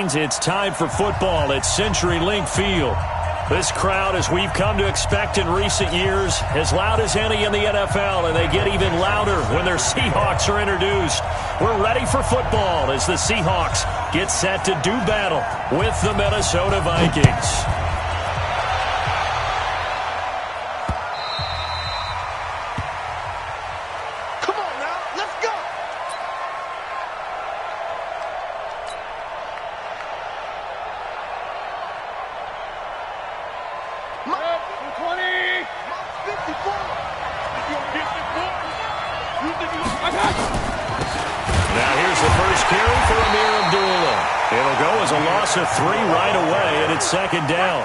means it's time for football at CenturyLink Field. This crowd, as we've come to expect in recent years, as loud as any in the NFL, and they get even louder when their Seahawks are introduced. We're ready for football as the Seahawks get set to do battle with the Minnesota Vikings. Of 3 right away, and it's second down.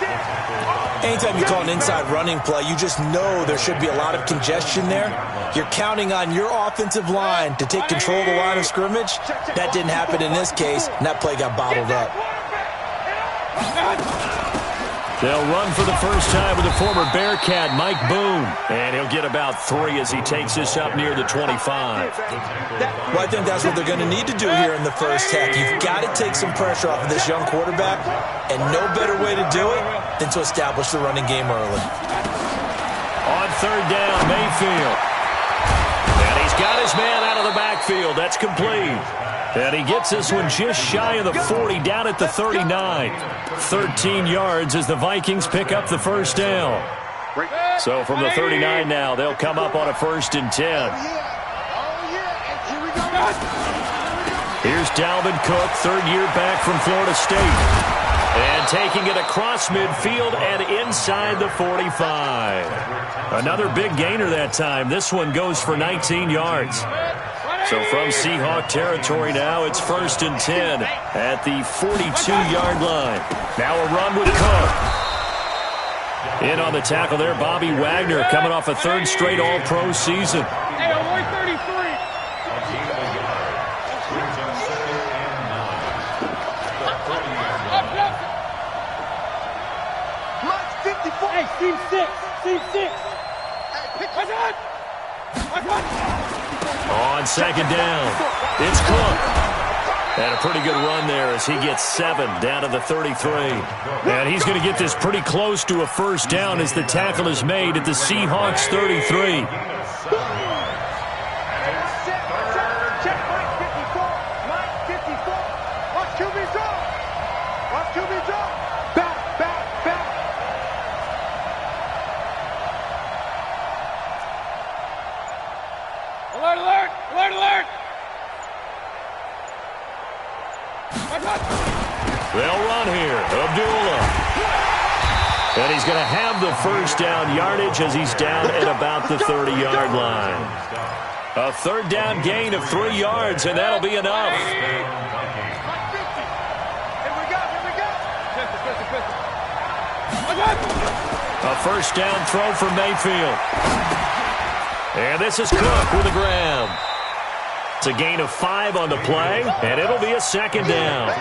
Anytime you call an inside running play, you just know there should be a lot of congestion there. You're counting on your offensive line to take control of the line of scrimmage. That didn't happen in this case, and that play got bottled up. They'll run for the first time with the former Bearcat, Mike Boone. And he'll get about 3 as he takes this up near the 25. Well, I think that's what they're going to need to do here in the first half. You've got to take some pressure off of this young quarterback, and no better way to do it than to establish the running game early. On third down, Mayfield. And he's got his man out of the backfield. That's complete. And he gets this one just shy of the 40, down at the 39. 13 yards as the Vikings pick up the first down. So from the 39 now, they'll come up on a 1st and 10. Here's Dalvin Cook, 3rd year back from Florida State. And taking it across midfield and inside the 45. Another big gainer that time. This one goes for 19 yards. So from Seahawk territory now, it's 1st and 10 at the 42-yard line. Now a run with Cook. In on the tackle there, Bobby Wagner, coming off a 3rd straight All-Pro season. Hey, on 133. Hey, team 6. Team 6. On second down, it's Cook. And a pretty good run there as he gets 7 down to the 33. And he's going to get this pretty close to a first down as the tackle is made at the Seahawks 33. They'll run here. Abdullah. And he's going to have the first down yardage as he's down at about the 30-yard line. A 3rd down gain of 3 yards, and that'll be enough. A first down throw for Mayfield. And this is Cook with a grab. It's a gain of 5 on the play, and it'll be a 2nd down.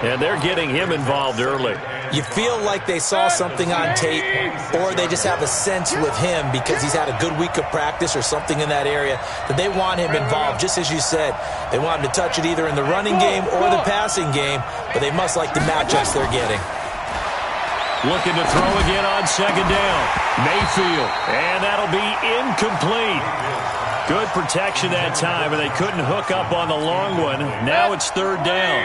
And they're getting him involved early. You feel like they saw something on tape, or they just have a sense with him because he's had a good week of practice or something in that area that they want him involved. Just as you said, they want him to touch it either in the running game or the passing game, but they must like the matchups they're getting. Looking to throw again on 2nd down. Mayfield, and that'll be incomplete. Good protection that time, and they couldn't hook up on the long one. Now it's 3rd down.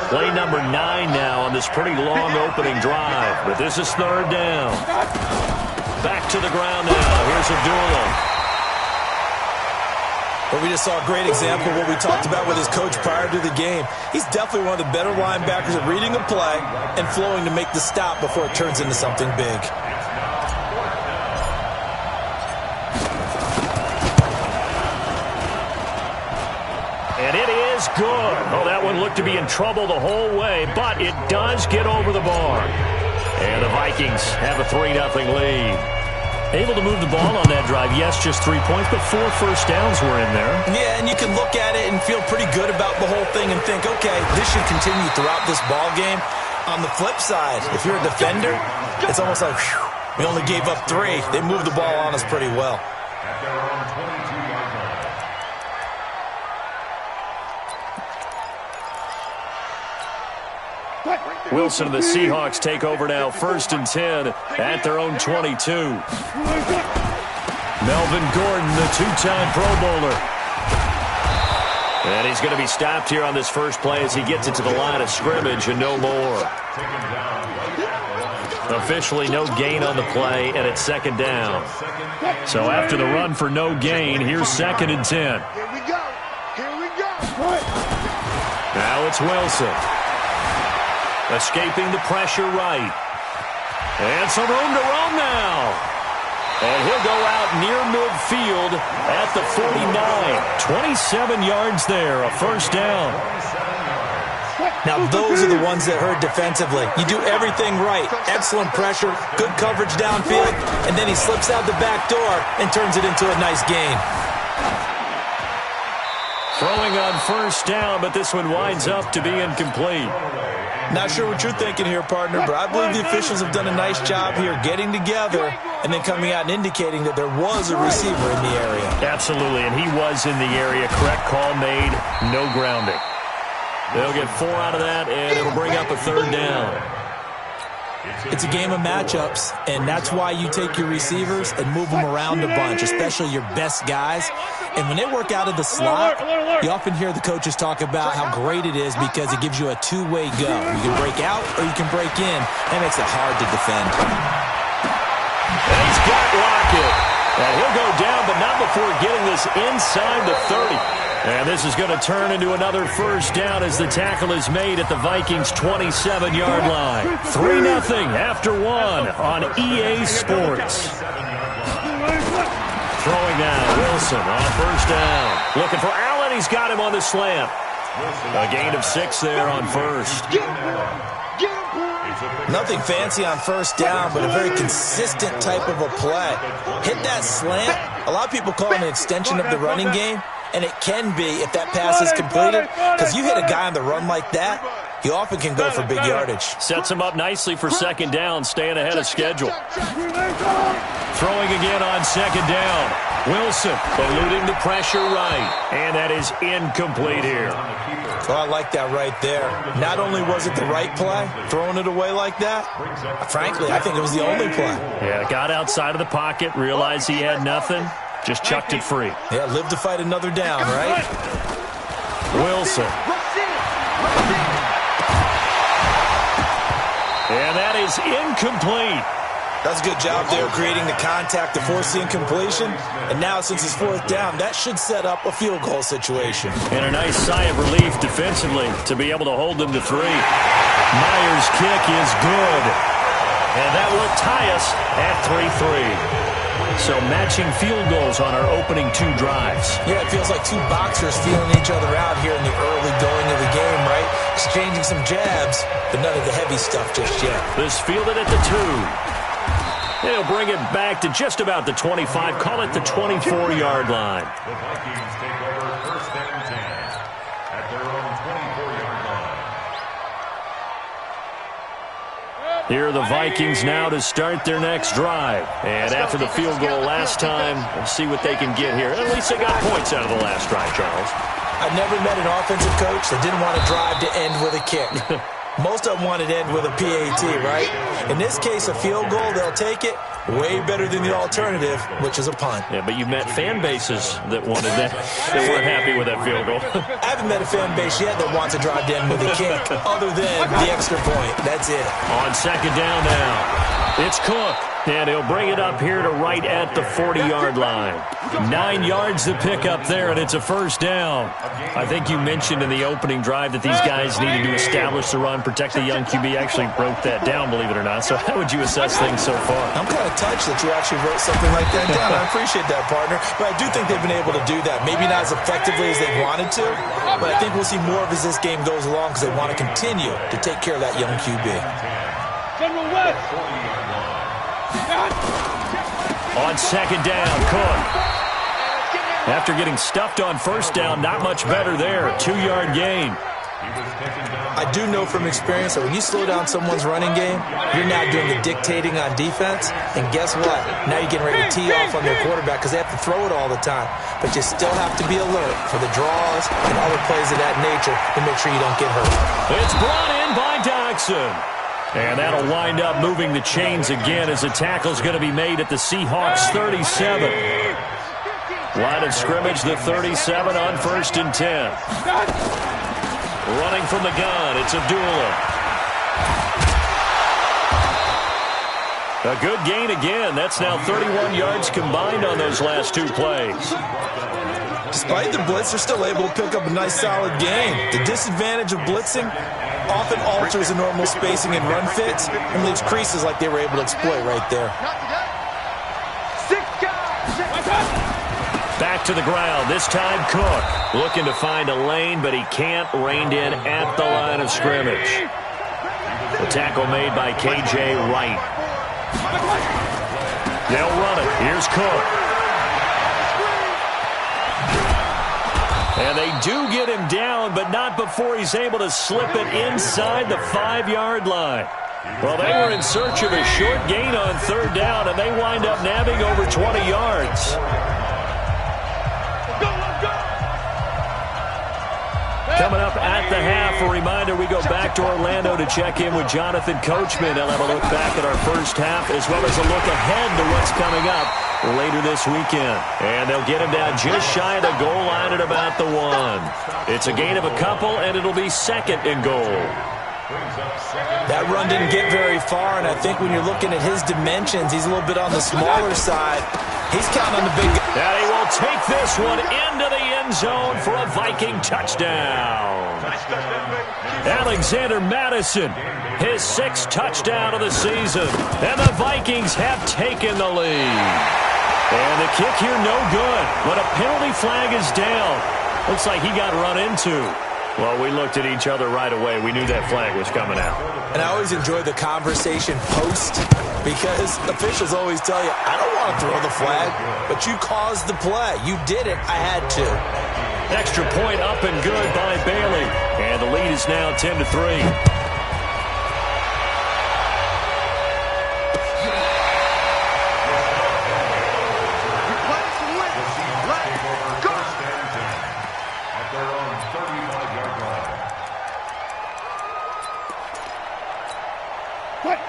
Play number 9 now on this pretty long opening drive, but this is 3rd down. Back to the ground now. Here's Abdullah. Well, we just saw a great example of what we talked about with his coach prior to the game. He's definitely one of the better linebackers at reading a play and flowing to make the stop before it turns into something big. And it is good. Oh, that one looked to be in trouble the whole way, but it does get over the bar. And the Vikings have a 3-0 lead. Able to move the ball on that drive. Yes, just 3 points, but 4 first downs were in there. Yeah, and you can look at it and feel pretty good about the whole thing and think, okay, this should continue throughout this ball game. On the flip side, if you're a defender, it's almost like, whew, we only gave up 3. They moved the ball on us pretty well. Wilson and the Seahawks take over now, 1st and 10 at their own 22. Melvin Gordon, the two-time Pro Bowler. And he's going to be stopped here on this first play as he gets it to the line of scrimmage and no more. Officially no gain on the play, and it's 2nd down. So after the run for no gain, here's 2nd and 10. Here we go. Here we go. Now it's Wilson. Escaping the pressure right. And some room to run now. And he'll go out near midfield at the 49. 27 yards there, a 1st down. Now, those are the ones that hurt defensively. You do everything right. Excellent pressure, good coverage downfield, and then he slips out the back door and turns it into a nice gain. Throwing on 1st down, but this one winds up to be incomplete. Not sure what you're thinking here, partner, but I believe the officials have done a nice job here getting together and then coming out and indicating that there was a receiver in the area. Absolutely, and he was in the area. Correct call made, no grounding. They'll get 4 out of that, and it'll bring up a 3rd down. It's a game of matchups, and that's why you take your receivers and move them around a bunch, especially your best guys. And when they work out of the slot, you often hear the coaches talk about how great it is because it gives you a two-way go. You can break out or you can break in. That makes it hard to defend. And he's got Lockett. And he'll go down, but not before getting this inside the 30. And this is going to turn into another 1st down as the tackle is made at the Vikings' 27-yard line. 3-0 after 1 on EA Sports. Throwing now, Wilson on 1st down. Looking for Allen. He's got him on the slant. A gain of 6 there on 1st. Nothing fancy on 1st down, but a very consistent type of a play. Hit that slant. A lot of people call it an extension of the running game. And it can be if that pass is completed, because you hit a guy on the run like that, you often can go for big yardage. Sets him up nicely for 2nd down, staying ahead of schedule. Throwing again on 2nd down. Wilson eluding the pressure right, and that is incomplete here. Oh, I like that right there. Not only was it the right play, throwing it away like that, frankly, I think it was the only play. Yeah, got outside of the pocket, realized he had nothing. Just chucked it free. Yeah, live to fight another down, right? Wilson. And that is incomplete. That's a good job there creating the contact to force the incompletion. And now since it's 4th down, that should set up a field goal situation. And a nice sigh of relief defensively to be able to hold them to 3. Myers' kick is good. And that will tie us at 3-3. So matching field goals on our opening 2 drives. Yeah, it feels like 2 boxers feeling each other out here in the early going of the game, right? Exchanging some jabs, but none of the heavy stuff just yet. This fielded at the 2. They'll bring it back to just about the 25. Call it the 24-yard line. The Vikings take over 1st and 10 at their own 24-yard line. Here are the Vikings now to start their next drive. And after the field goal last time, we'll see what they can get here. At least they got points out of the last drive, Charles. I've never met an offensive coach that didn't want a drive to end with a kick. Most of them want it to end with a PAT, right? In this case, a field goal, they'll take it. Way better than the alternative, which is a punt. Yeah, but you've met fan bases that wanted that, that weren't happy with that field goal. I haven't met a fan base yet that wants a drive to end with a kick, other than the extra point. That's it. On 2nd down now, it's Cook. And he'll bring it up here to right at the 40-yard line. 9 yards to pick up there, and it's a 1st down. I think you mentioned in the opening drive that these guys needed to establish the run, protect the young QB. Actually wrote that down, believe it or not. So how would you assess things so far? I'm kind of touched that you actually wrote something like that down. I appreciate that, partner. But I do think they've been able to do that. Maybe not as effectively as they wanted to, but I think we'll see more of as this game goes along because they want to continue to take care of that young QB. General West. On 2nd down, Cook. After getting stuffed on 1st down, not much better there. 2-yard gain. I do know from experience that when you slow down someone's running game, you're now doing the dictating on defense. And guess what? Now you're getting ready to tee off on their quarterback because they have to throw it all the time. But you still have to be alert for the draws and other plays of that nature to make sure you don't get hurt. It's brought in by Doxson. And that'll wind up moving the chains again as the tackle's going to be made at the Seahawks 37. Line of scrimmage, the 37 on 1st and 10. Running from the gun, it's Abdullah. A good gain again. That's now 31 yards combined on those last 2 plays. Despite the blitz, they're still able to pick up a nice, solid gain. The disadvantage of blitzing often alters the normal spacing and run fits and leaves creases like they were able to exploit right there. Back to the ground, this time Cook. Looking to find a lane, but he can't. Reined in at the line of scrimmage. The tackle made by K.J. Wright. They'll run it. Here's Cook. And they do get him down, but not before he's able to slip it inside the 5-yard line. Well, they were in search of a short gain on 3rd down, and they wind up nabbing over 20 yards. Coming up at the half, a reminder, we go back to Orlando to check in with Jonathan Coachman. They'll have a look back at our first half as well as a look ahead to what's coming up later this weekend. And they'll get him down just shy of the goal line at about the 1. It's a gain of a couple, and it'll be 2nd and goal. That run didn't get very far, and I think when you're looking at his dimensions, he's a little bit on the smaller side. He's counting on the big guy. And he will take this one into the end zone for a Viking touchdown. Alexander Madison, his 6th touchdown of the season. And the Vikings have taken the lead. And the kick here no good, but a penalty flag is down. Looks like he got run into. Well, we looked at each other right away. We knew that flag was coming out. And I always enjoy the conversation post because officials always tell you, I don't want to throw the flag, but you caused the play. You did it. I had to. Extra point up and good by Bailey. And the lead is now 10-3.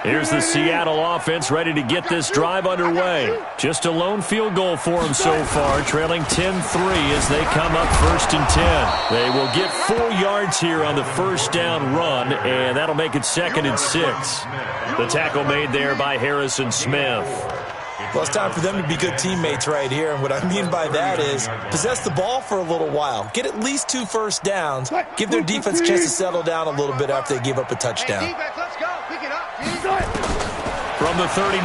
Here's the Seattle offense ready to get this drive underway. Just a lone field goal for them so far, trailing 10-3 as they come up 1st and 10. They will get 4 yards here on the 1st down run, and that'll make it 2nd and 6. The tackle made there by Harrison Smith. Well, it's time for them to be good teammates right here, and what I mean by that is possess the ball for a little while. Get at least 2 first downs. Give their defense a chance to settle down a little bit after they give up a touchdown. From the 39,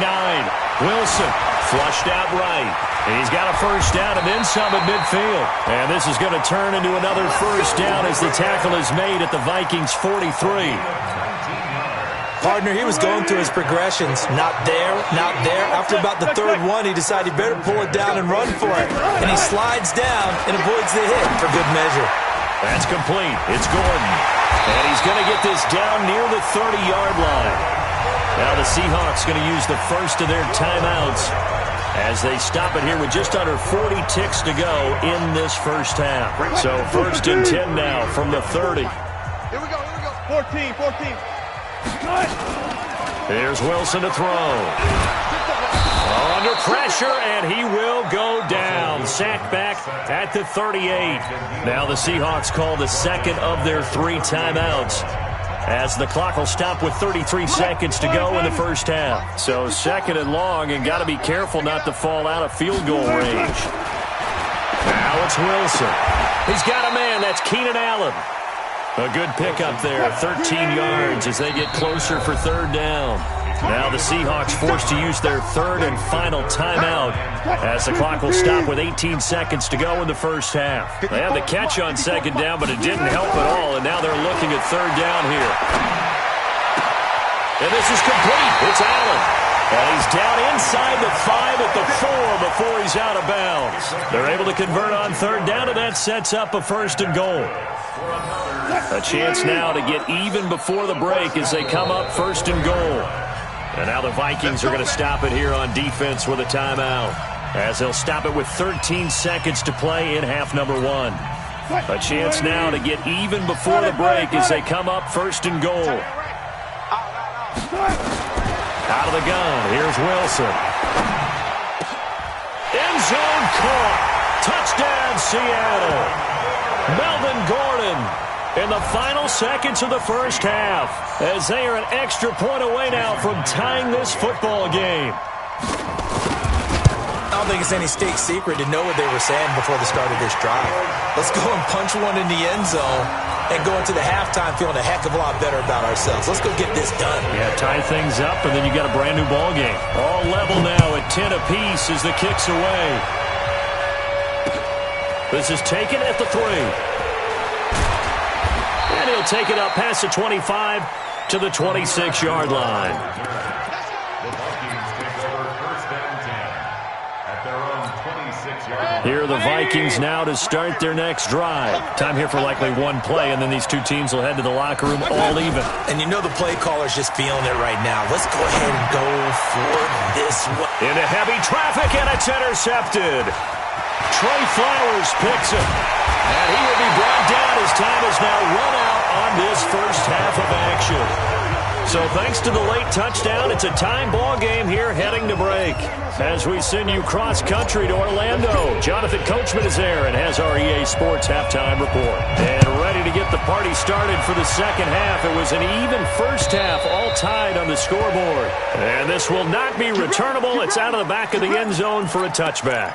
Wilson flushed out right. He's got a 1st down and then some at midfield. And this is going to turn into another 1st down as the tackle is made at the Vikings 43. Partner, he was going through his progressions. Not there, not there. After about the 3rd one, he decided he better pull it down and run for it. And he slides down and avoids the hit for good measure. That's complete. It's Gordon. And he's going to get this down near the 30-yard line. Now the Seahawks going to use the first of their timeouts as they stop it here with just under 40 ticks to go in this first half. So 1st and 10 now from the 30. Here we go. 14. Here's Wilson to throw. Under pressure, and he will go down. Sacked back at the 38. Now the Seahawks call the 2nd of their 3 timeouts, as the clock will stop with 33 seconds to go in the first half. So 2nd and long, and got to be careful not to fall out of field goal range. Now it's Wilson. He's got a man. That's Keenan Allen. A good pickup there, 13 yards as they get closer for 3rd down. Now the Seahawks forced to use their 3rd and final timeout as the clock will stop with 18 seconds to go in the first half. They had the catch on 2nd down, but it didn't help at all, and now they're looking at 3rd down here. And this is complete. It's Allen. And he's down inside the 5 at the 4 before he's out of bounds. They're able to convert on third down, and that sets up a 1st and goal. A chance now to get even before the break as they come up 1st and goal. And now the Vikings are going to stop it here on defense with a timeout, as they'll stop it with 13 seconds to play in half number 1. A chance now to get even before the break as they come up 1st and goal. Out of the gun, here's Wilson. End zone caught. Touchdown, Seattle. Melvin Gordon in the final seconds of the first half, as they are an extra point away now from tying this football game. I don't think it's any state secret to know what they were saying before the start of this drive. Let's go and punch one in the end zone and go into the halftime feeling a heck of a lot better about ourselves. Let's go get this done. Yeah, tie things up, and then you got a brand new ball game. All level now at 10 apiece as the kick's away. This is taken at the 3. And he'll take it up past the 25 to the 26-yard line. Here are the Vikings now to start their next drive. Time here for likely one play, and then these two teams will head to the locker room all even. And you know the play caller's just feeling it right now. Let's go ahead and go for this one. Into heavy traffic, and it's intercepted. Trey Flowers picks it. And he will be brought down as time is now run out on this first half of action. So thanks to the late touchdown, it's a time ball game here heading to break. As we send you cross-country to Orlando, Jonathan Coachman is there and has our EA Sports halftime report. And ready to get the party started for the second half. It was an even first half, all tied on the scoreboard. And this will not be returnable. It's out of the back of the end zone for a touchback.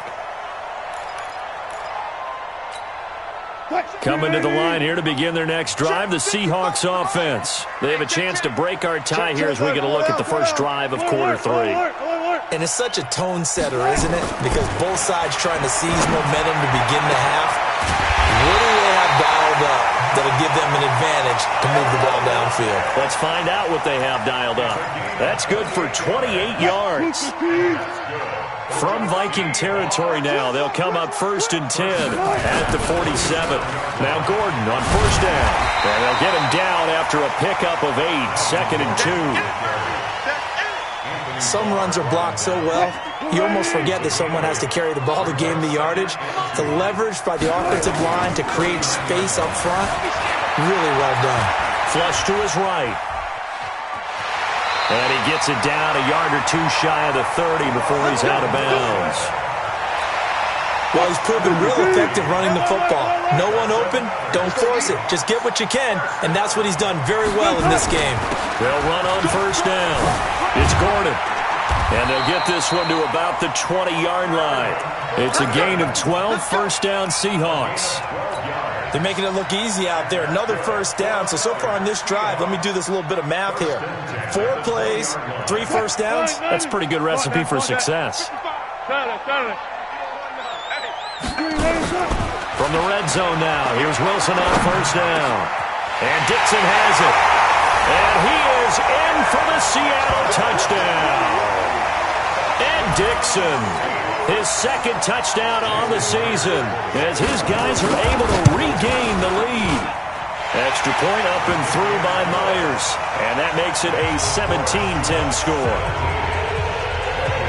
Coming to the line here to begin their next drive, the Seahawks offense. They have a chance to break our tie here as we get a look at the first drive of quarter 3. And it's such a tone setter, isn't it? Because both sides trying to seize momentum to begin the half. What do they have dialed up that'll give them an advantage to move the ball downfield? Let's find out what they have dialed up. That's good for 28 yards. From Viking territory now, they'll come up 1st and 10 at the 47. Now Gordon on first down. And they'll get him down after a pickup of 8, 2nd and 2. Some runs are blocked so well, you almost forget that someone has to carry the ball to gain the yardage. The leverage by the offensive line to create space up front, really well done. Flush to his right. And he gets it down a yard or 2 shy of the 30 before he's out of bounds. Well, he's proven real effective running the football. No one open, don't force it. Just get what you can, and that's what he's done very well in this game. They'll run on first down. It's Gordon. And they'll get this one to about the 20-yard line. It's a gain of 12, first down Seahawks. They're making it look easy out there. Another first down. So far on this drive, let me do this little bit of math here. 4 plays, 3 first downs. That's a pretty good recipe for success. From the red zone now, here's Wilson on first down. And Dixon has it. And he is in for the Seattle touchdown. And Dixon, his 2nd touchdown on the season, as his guys are able to regain the lead. Extra point up and through by Myers, and that makes it a 17-10 score.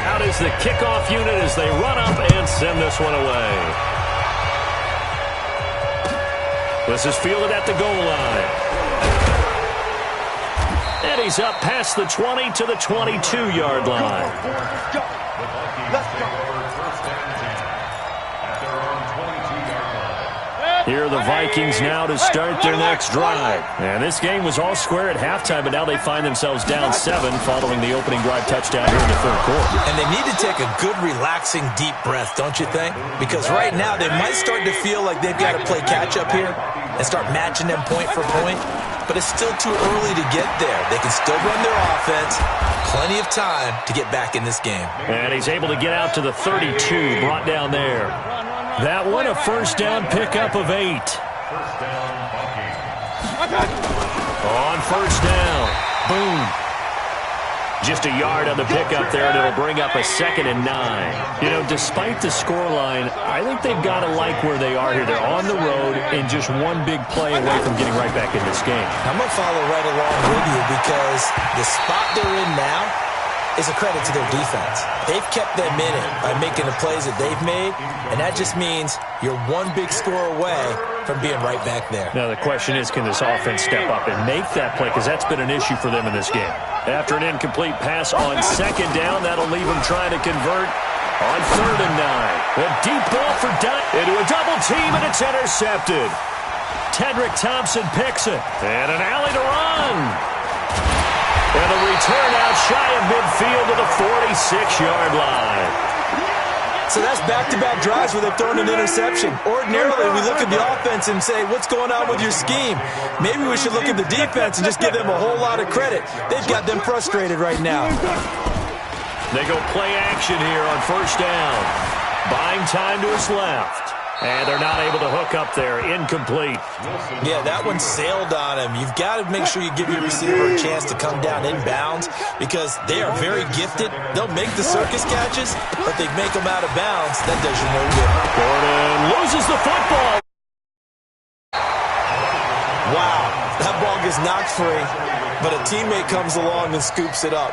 Out is the kickoff unit as they run up and send this one away. This is fielded at the goal line. And he's up past the 20 to the 22-yard line. Here are the Vikings now to start their next drive. And this game was all square at halftime, but now they find themselves down 7 following the opening drive touchdown here in the third quarter. And they need to take a good, relaxing, deep breath, don't you think? Because right now they might start to feel like they've got to play catch-up here and start matching them point for point. But it's still too early to get there. They can still run their offense. Plenty of time to get back in this game. And he's able to get out to the 32, brought down there. That one, a first down pickup of 8. On first down. Boom. Just a yard on the pickup there, and it'll bring up a 2nd and 9. You know, despite the scoreline, I think they've got to like where they are here. They're on the road and just one big play away from getting right back in this game. I'm going to follow right along with you because the spot they're in now is a credit to their defense. They've kept them in it by making the plays that they've made, and that just means you're one big score away from being right back there. Now the question is, can this offense step up and make that play? Because that's been an issue for them in this game. After an incomplete pass on 2nd down, that'll leave them trying to convert on 3rd and 9. A deep ball for Dunn into a double team, and it's intercepted. Tedrick Thompson picks it, and an alley to run. And a return out shy of midfield to the 46-yard line. So that's back-to-back drives where they've thrown an interception. Ordinarily, we look at the offense and say, what's going on with your scheme? Maybe we should look at the defense and just give them a whole lot of credit. They've got them frustrated right now. They go play action here on 1st down. Buying time to his left. And they're not able to hook up there. Incomplete. Yeah, that one sailed on him. You've got to make sure you give your receiver a chance to come down inbounds because they are very gifted. They'll make the circus catches, but they make them out of bounds. That does you no good. Gordon loses the football. Wow, that ball gets knocked free, but a teammate comes along and scoops it up.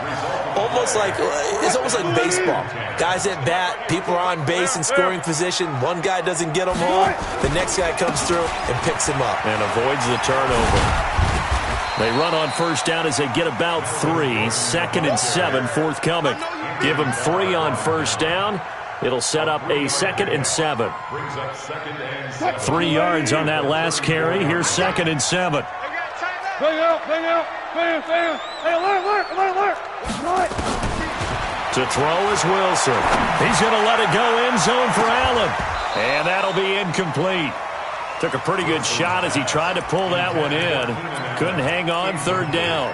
It's almost like baseball. Guys at bat, people are on base in scoring position. One guy doesn't get him home. The next guy comes through and picks him up. And avoids the turnover. They run on 1st down as they get about 3. 2nd and 7 forthcoming. Give them 3 on 1st down. It'll set up a 2nd and 7. 3 yards on that last carry. Here's 2nd and 7. Bang out. Hey, alert. To throw is Wilson. He's going to let it go end zone for Allen. And that'll be incomplete. Took a pretty good shot as he tried to pull that one in. Couldn't hang on 3rd down.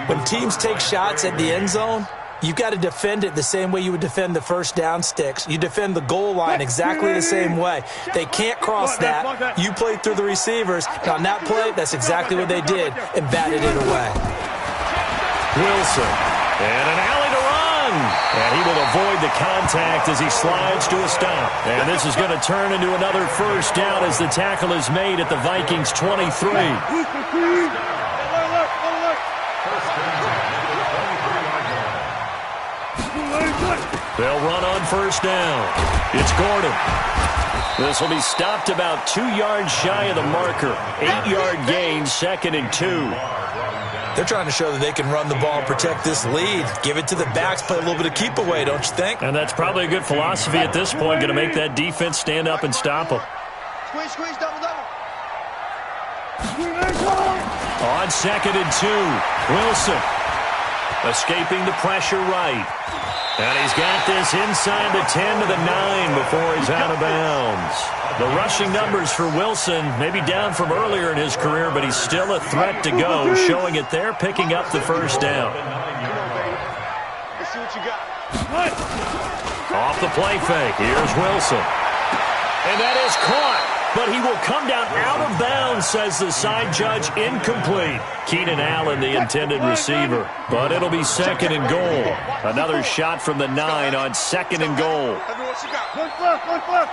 When teams take shots at the end zone, you've got to defend it the same way you would defend the 1st down sticks. You defend the goal line exactly the same way. They can't cross that. You play through the receivers. And on that play, that's exactly what they did and batted it away. Wilson. And an alley to run. And he will avoid the contact as he slides to a stop. And this is going to turn into another 1st down as the tackle is made at the Vikings' 23. They'll run on 1st down. It's Gordon. This will be stopped about 2 yards shy of the marker. 8-yard gain, 2nd and 2. They're trying to show that they can run the ball and protect this lead. Give it to the backs, play a little bit of keep away, don't you think? And that's probably a good philosophy at this point, going to make that defense stand up and stop them. Squeeze, double. On 2nd and 2, Wilson escaping the pressure right. And he's got this inside the 10 to the 9 before he's out of bounds. The rushing numbers for Wilson may be down from earlier in his career, but he's still a threat to go, showing it there, picking up the 1st down. Let's see what you got. Off the play fake, here's Wilson. And that is caught, but he will come down out of bounds, says the side judge. Incomplete. Keenan Allen, the intended receiver. But it'll be 2nd and goal. Another shot from the 9 on 2nd and goal. One left.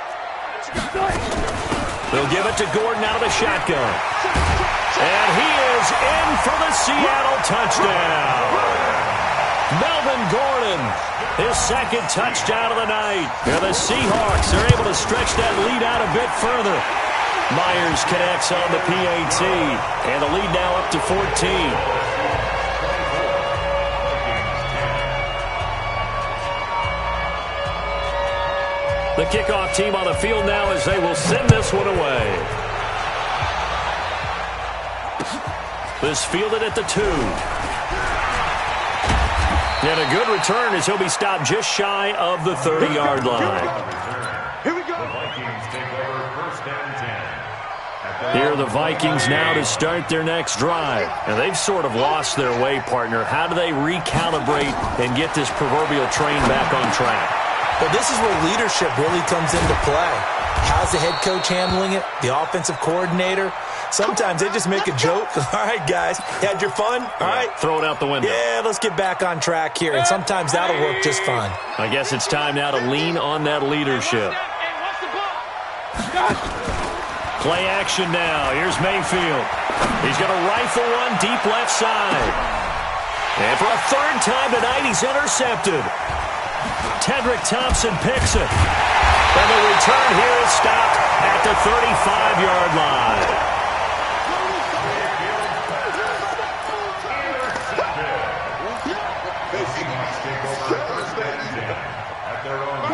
They'll give it to Gordon out of the shotgun. And he is in for the Seattle touchdown. Melvin Gordon, his 2nd touchdown of the night. And the Seahawks are able to stretch that lead out a bit further. Myers connects on the PAT, and the lead now up to 14. The kickoff team on the field now as they will send this one away. This fielded at the 2. And a good return as he'll be stopped just shy of the 30-yard line. Here we go. The Vikings take over 1st and 10. Here are the Vikings now to start their next drive. And they've sort of lost their way, partner. How do they recalibrate and get this proverbial train back on track? Well, this is where leadership really comes into play. How's the head coach handling it? The offensive coordinator? Sometimes they just make a joke. All right, guys, you had your fun? All right. Throw it out the window. Yeah, let's get back on track here, and sometimes that'll work just fine. I guess it's time now to lean on that leadership. Play action now. Here's Mayfield. He's going to rifle one deep left side. And for a third time tonight, he's intercepted. Tedrick Thompson picks it. And the return here is stopped at the 35-yard line.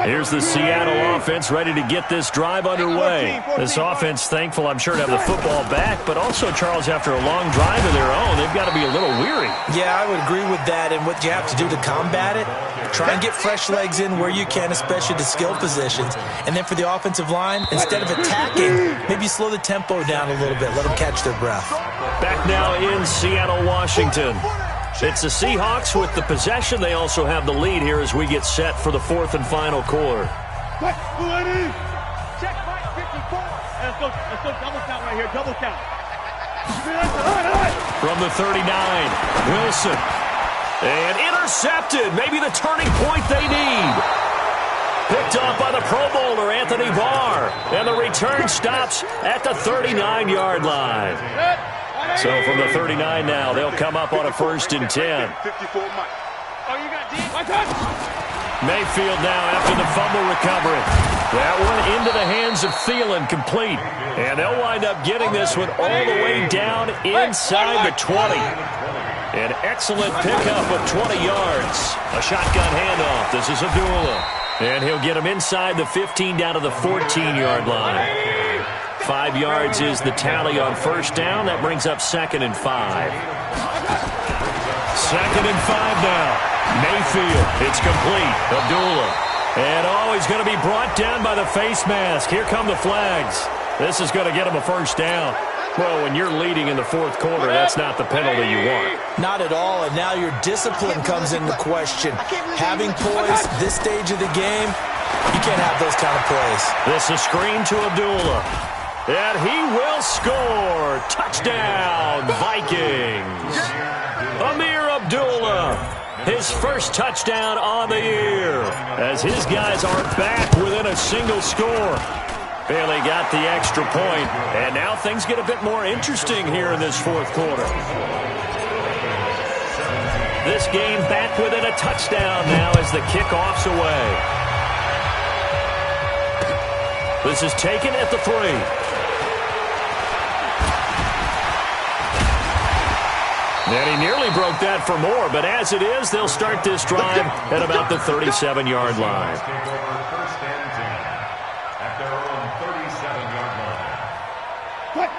Here's the Seattle offense ready to get this drive underway. This offense thankful, I'm sure, to have the football back, but also, Charles, after a long drive of their own, they've got to be a little weary. Yeah, I would agree with that, and what you have to do to combat it, try and get fresh legs in where you can, especially the skill positions. And then for the offensive line, instead of attacking, maybe slow the tempo down a little bit, let them catch their breath. Back now in Seattle, Washington. It's the Seahawks with the possession. They also have the lead here as we get set for the fourth and final quarter. Check right 54. Let's go double count right here, double count. From the 39, Wilson. And intercepted. Maybe the turning point they need. Picked up by the Pro Bowler, Anthony Barr. And the return stops at the 39-yard line. So from the 39 now, they'll come up on a 1st and 10. Mayfield now after the fumble recovery. That one into the hands of Thielen, complete. And they'll wind up getting this one all the way down inside the 20. An excellent pickup of 20 yards. A shotgun handoff. This is Abdullah. And he'll get him inside the 15 down to the 14-yard line. 5 yards is the tally on 1st down. That brings up 2nd and 5. 2nd and 5 now. Mayfield. It's complete. Abdullah. And he's going to be brought down by the face mask. Here come the flags. This is going to get him a 1st down. Well, when you're leading in the 4th quarter, that's not the penalty you want. Not at all, and now your discipline comes into question. Having poise this stage of the game, you can't have those kind of plays. This is screen to Abdullah. And he will score. Touchdown, Vikings. Amir Abdullah, his 1st touchdown on the year, as his guys are back within a single score. Bailey got the extra point, and now things get a bit more interesting here in this 4th quarter. This game back within a touchdown now as the kickoff's away. This is taken at the 3. And he nearly broke that for more, but as it is, they'll start this drive at about the 37-yard line.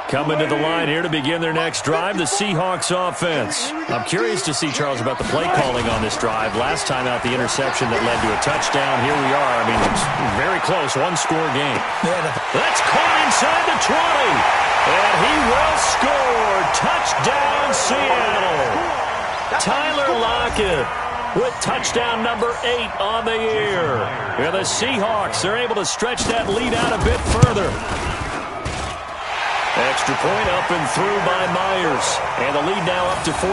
Coming to the line here to begin their next drive, the Seahawks offense. I'm curious to see, Charles, about the play calling on this drive. Last time out, the interception that led to a touchdown. Here we are. I mean, it's very close, 1-score game. That's caught inside the 20. And he will score. Touchdown, Seattle. Tyler Lockett with touchdown number 8 on the year. And the Seahawks are able to stretch that lead out a bit further. Extra point up and through by Myers. And the lead now up to 14.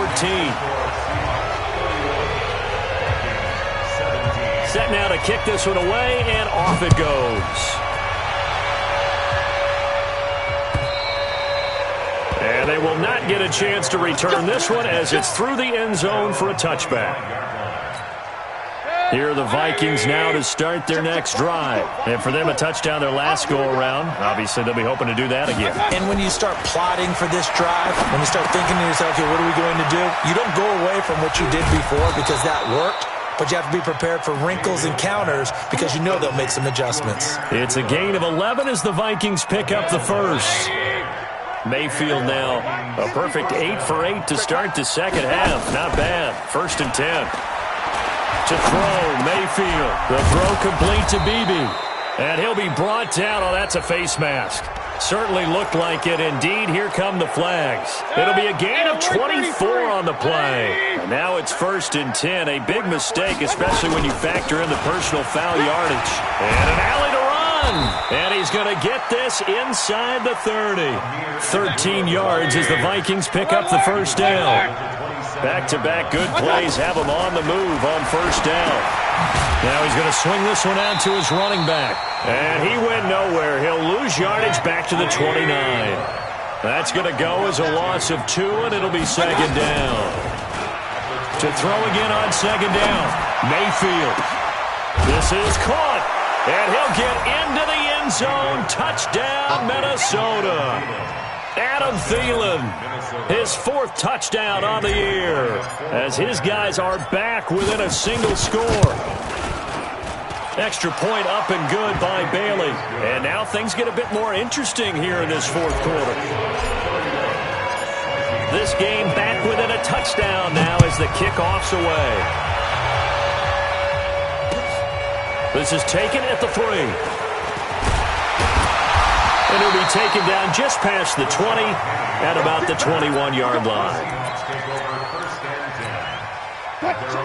Set now to kick this one away, and off it goes. And they will not get a chance to return this one as it's through the end zone for a touchback. Here are the Vikings now to start their next drive. And for them, a touchdown their last go-around. Obviously, they'll be hoping to do that again. And when you start plotting for this drive, when you start thinking to yourself, okay, what are we going to do? You don't go away from what you did before because that worked. But you have to be prepared for wrinkles and counters because you know they'll make some adjustments. It's a gain of 11 as the Vikings pick up the 1st. Mayfield now, a perfect 8 for 8 to start the 2nd half. Not bad. 1st and 10. To throw, Mayfield. The throw complete to Beebe. And he'll be brought down. Oh, that's a face mask. Certainly looked like it. Indeed, here come the flags. It'll be a gain of 24 on the play. And now it's 1st and 10. A big mistake, especially when you factor in the personal foul yardage. And an alley to run. run. And he's going to get this inside the 30. 13 yards as the Vikings pick up the first down. Back-to-back good plays have him on the move on first down. Now he's going to swing this one out to his running back. And he went nowhere. He'll lose yardage back to the 29. That's going to go as a loss of 2, and it'll be second down. To throw again on second down, Mayfield. This is caught, and he'll get into the end zone. Touchdown, Minnesota. Adam Thielen, his 4th touchdown on the year, as his guys are back within a single score. Extra point up and good by Bailey. And now things get a bit more interesting here in this 4th quarter. This game back within a touchdown now as the kickoff's away. This is taken at the 3. And it'll be taken down just past the 20 at about the 21-yard line.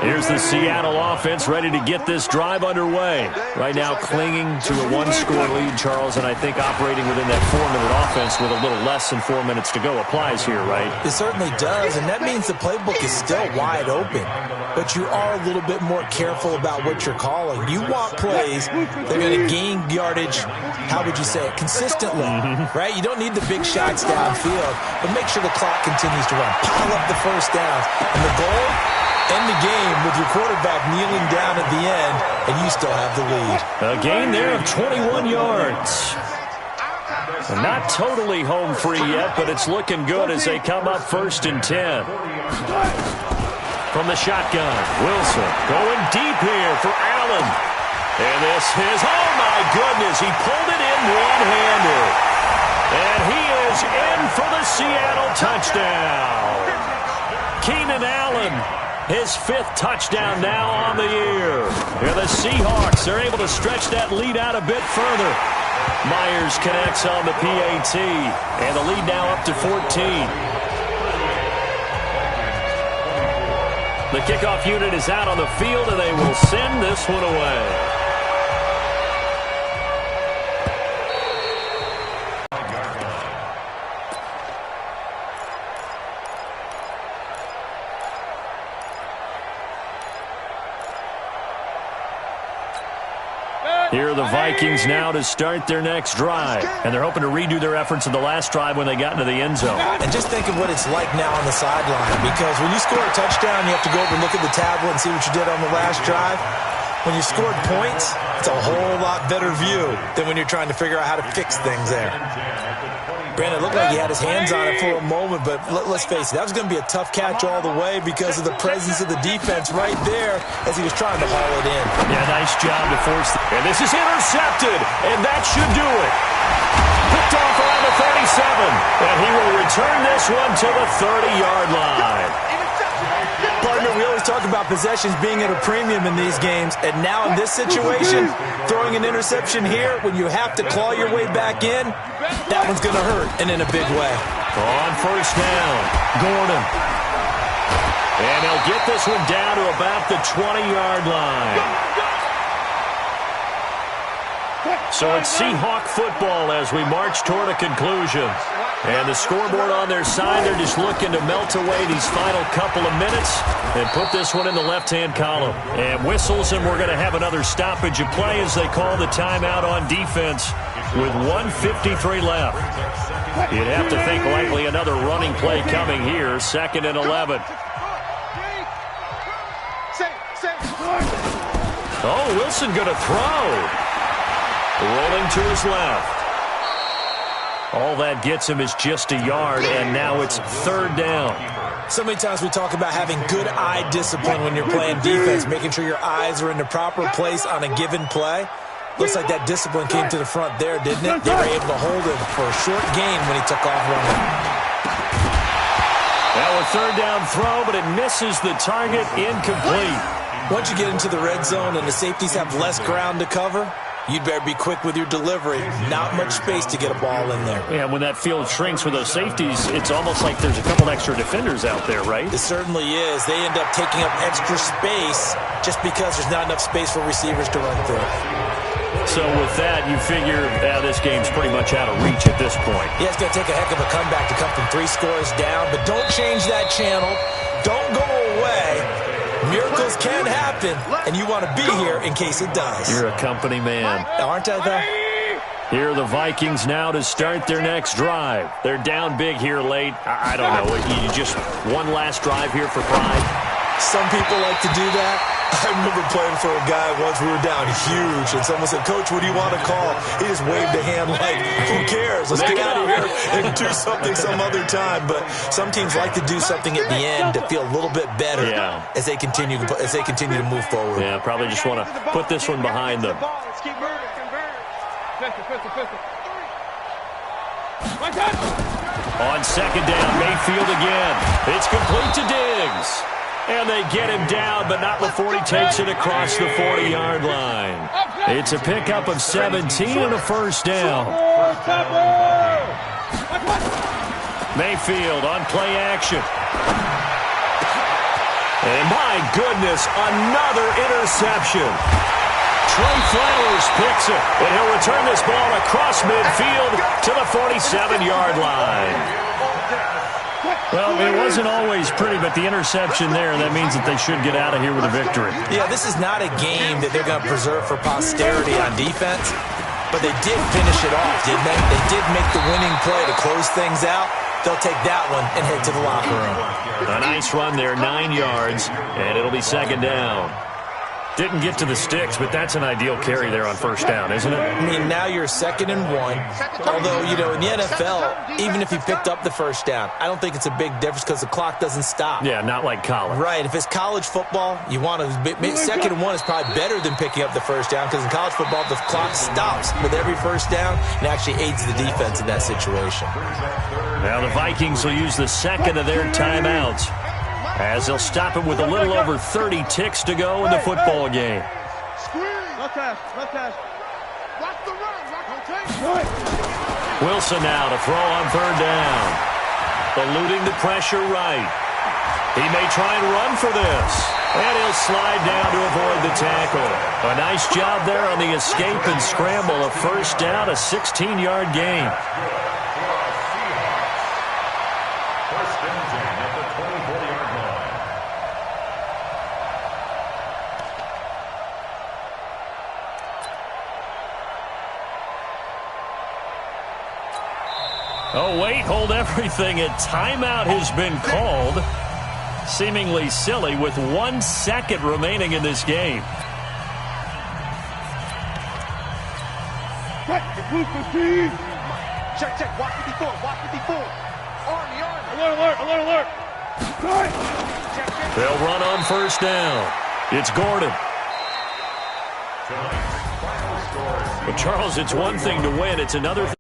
Here's the Seattle offense ready to get this drive underway. Right now clinging to a 1-score lead, Charles, and I think operating within that 4-minute offense with a little less than 4 minutes to go applies here, right? It certainly does, and that means the playbook is still wide open. But you are a little bit more careful about what you're calling. You want plays that are going to gain yardage, how would you say it, consistently, right? You don't need the big shots downfield, but make sure the clock continues to run. Pile up the first downs. And the goal? End the game with your quarterback kneeling down at the end, and you still have the lead. A gain there of 21 yards. Not totally home free yet, but it's looking good as they come up 1st and 10. From the shotgun, Wilson going deep here for Allen. And this is, oh my goodness, he pulled it in one-handed. And he is in for the Seattle touchdown. Keenan Allen, his 5th touchdown now on the year. Here the Seahawks are able to stretch that lead out a bit further. Myers connects on the PAT, and the lead now up to 14. The kickoff unit is out on the field, and they will send this one away. Here are the Vikings now to start their next drive. And they're hoping to redo their efforts in the last drive when they got into the end zone. And just think of what it's like now on the sideline. Because when you score a touchdown, you have to go over and look at the tablet and see what you did on the last drive. When you scored points, it's a whole lot better view than when you're trying to figure out how to fix things there. Brandon, it looked like he had his hands on it for a moment, but let's face it, that was going to be a tough catch all the way because of the presence of the defense right there as he was trying to haul it in. Yeah, nice job to force it. And this is intercepted, and that should do it. Picked off around the 37, and he will return this one to the 30-yard line. Partner, we always talk about possessions being at a premium in these games, and now in this situation, throwing an interception here when you have to claw your way back in, that one's going to hurt, and in a big way. On first down, Gordon. And he'll get this one down to about the 20-yard line. So it's Seahawk football as we march toward a conclusion. And the scoreboard on their side, they're just looking to melt away these final couple of minutes and put this one in the left-hand column. And whistles, and we're going to have another stoppage of play as they call the timeout on defense with 1:53 left. You'd have to think likely another running play coming here, 2nd and 11. Oh, Wilson going to throw. Rolling to his left. All that gets him is just a yard, and now it's 3rd down. So many times we talk about having good eye discipline when you're playing defense, making sure your eyes are in the proper place on a given play. Looks like that discipline came to the front there, didn't it? They were able to hold him for a short gain when he took off running. Now a 3rd down throw, but it misses the target, incomplete. Once you get into the red zone and the safeties have less ground to cover, you'd better be quick with your delivery. Not much space to get a ball in there. Yeah, when that field shrinks with those safeties, it's almost like there's a couple extra defenders out there, right? It certainly is. They end up taking up extra space just because there's not enough space for receivers to run through. So with that, you figure this game's pretty much out of reach at this point. Yeah, it's going to take a heck of a comeback to come from 3 scores down, but don't change that channel. Don't go away. Miracles can happen, and you want to be here in case it does. You're a company man. Aren't I, though? Here are the Vikings now to start their next drive. They're down big here late. I don't know. You just one last drive here for pride? Some people like to do that. I remember playing for a guy once. We were down huge, and someone said, "Coach, what do you want to call?" He just waved a hand like, "Who cares? Let's get out of here and do something some other time." But some teams like to do something at the end to feel a little bit better as they continue to move forward. Yeah, probably just want to put this one behind them. On second down, Mayfield again. It's complete to Diggs. And they get him down, but not before he takes it across the 40-yard line. It's a pickup of 17 and a first down. Mayfield on play action. And my goodness, another interception. Trey Flowers picks it, and he'll return this ball across midfield to the 47-yard line. Well, it wasn't always pretty, but the interception there, that means that they should get out of here with a victory. Yeah, this is not a game that they're going to preserve for posterity on defense, but they did finish it off, didn't they? They did make the winning play to close things out. They'll take that one and head to the locker room. A nice run there, 9 yards, and it'll be second down. Didn't get to the sticks, but that's an ideal carry there on first down, isn't it? I mean, now you're 2nd and 1. Although, you know, in the NFL, even if you picked up the first down, I don't think it's a big difference because the clock doesn't stop. Yeah, not like college. Right. If it's college football, you want to 2nd and 1 is probably better than picking up the first down because in college football, the clock stops with every first down and actually aids the defense in that situation. Now the Vikings will use the second of their timeouts, as they'll stop it with a little over 30 ticks to go in the football game. Wilson now to throw on third down. Eluding the pressure right. He may try and run for this. And he'll slide down to avoid the tackle. A nice job there on the escape and scramble. A first down, a 16-yard gain. Oh, wait, hold everything. A timeout has been called. Seemingly silly with 1 second remaining in this game. Check, watch 54, watch 54. Army. Alert. They'll run on first down. It's Gordon. Well, Charles, it's one thing to win. It's another